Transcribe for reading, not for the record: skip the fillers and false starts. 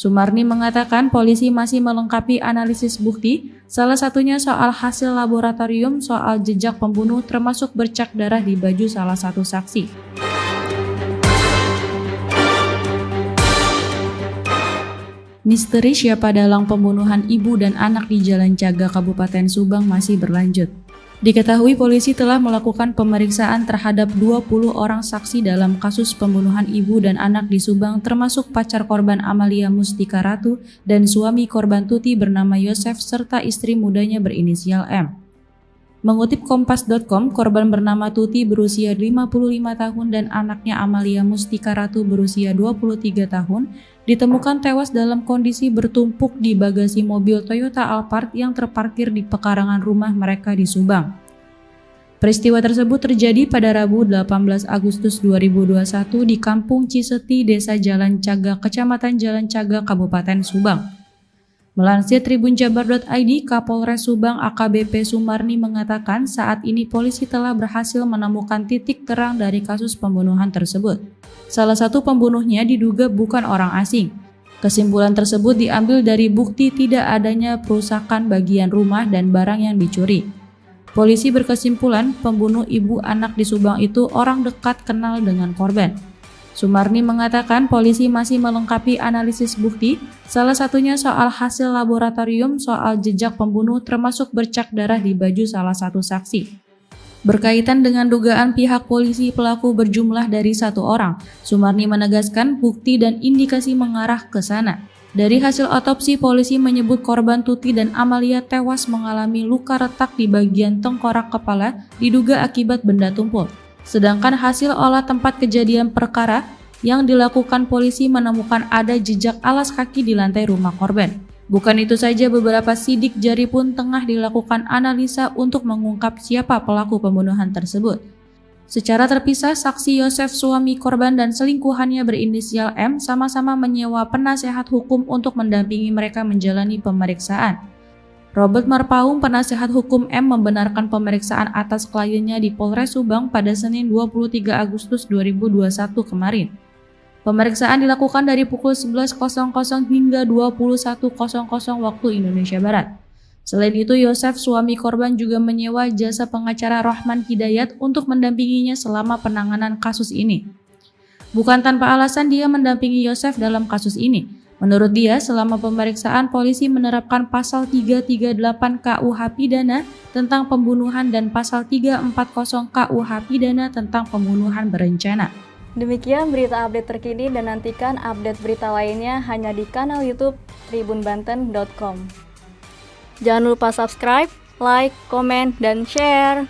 Sumarni mengatakan polisi masih melengkapi analisis bukti, salah satunya soal hasil laboratorium soal jejak pembunuh termasuk bercak darah di baju salah satu saksi. Misteri siapa dalang pembunuhan ibu dan anak di Jalan Caga, Kabupaten Subang masih berlanjut. Diketahui polisi telah melakukan pemeriksaan terhadap 20 orang saksi dalam kasus pembunuhan ibu dan anak di Subang termasuk pacar korban Amalia Mustika Ratu dan suami korban Tuti bernama Yosef serta istri mudanya berinisial M. Mengutip Kompas.com, korban bernama Tuti berusia 55 tahun dan anaknya Amalia Mustika Ratu berusia 23 tahun ditemukan tewas dalam kondisi bertumpuk di bagasi mobil Toyota Alphard yang terparkir di pekarangan rumah mereka di Subang. Peristiwa tersebut terjadi pada Rabu 18 Agustus 2021 di Kampung Ciseti, Desa Jalan Caga, Kecamatan Jalan Caga, Kabupaten Subang. Melansir tribunjabar.id, Kapolres Subang AKBP Sumarni mengatakan saat ini polisi telah berhasil menemukan titik terang dari kasus pembunuhan tersebut. Salah satu pembunuhnya diduga bukan orang asing. Kesimpulan tersebut diambil dari bukti tidak adanya perusakan bagian rumah dan barang yang dicuri. Polisi berkesimpulan pembunuh ibu anak di Subang itu orang dekat kenal dengan korban. Sumarni mengatakan polisi masih melengkapi analisis bukti, salah satunya soal hasil laboratorium soal jejak pembunuh termasuk bercak darah di baju salah satu saksi. Berkaitan dengan dugaan pihak polisi pelaku berjumlah dari 1 orang, Sumarni menegaskan bukti dan indikasi mengarah ke sana. Dari hasil otopsi, polisi menyebut korban Tuti dan Amalia tewas mengalami luka retak di bagian tengkorak kepala diduga akibat benda tumpul. Sedangkan hasil olah tempat kejadian perkara yang dilakukan polisi menemukan ada jejak alas kaki di lantai rumah korban. Bukan itu saja, beberapa sidik jari pun tengah dilakukan analisa untuk mengungkap siapa pelaku pembunuhan tersebut. Secara terpisah, saksi Yosef suami korban dan selingkuhannya berinisial M sama-sama menyewa penasehat hukum untuk mendampingi mereka menjalani pemeriksaan. Robert Marpaung, penasehat hukum M, membenarkan pemeriksaan atas kliennya di Polres Subang pada Senin 23 Agustus 2021 kemarin. Pemeriksaan dilakukan dari pukul 11.00 hingga 21.00 waktu Indonesia Barat. Selain itu, Yosef, suami korban, juga menyewa jasa pengacara Rohman Hidayat untuk mendampinginya selama penanganan kasus ini. Bukan tanpa alasan dia mendampingi Yosef dalam kasus ini. Menurut dia, selama pemeriksaan polisi menerapkan pasal 338 KUH Pidana tentang pembunuhan dan pasal 340 KUH Pidana tentang pembunuhan berencana. Demikian berita update terkini dan nantikan update berita lainnya hanya di kanal YouTube tribunbanten.com. Jangan lupa subscribe, like, komen, dan share.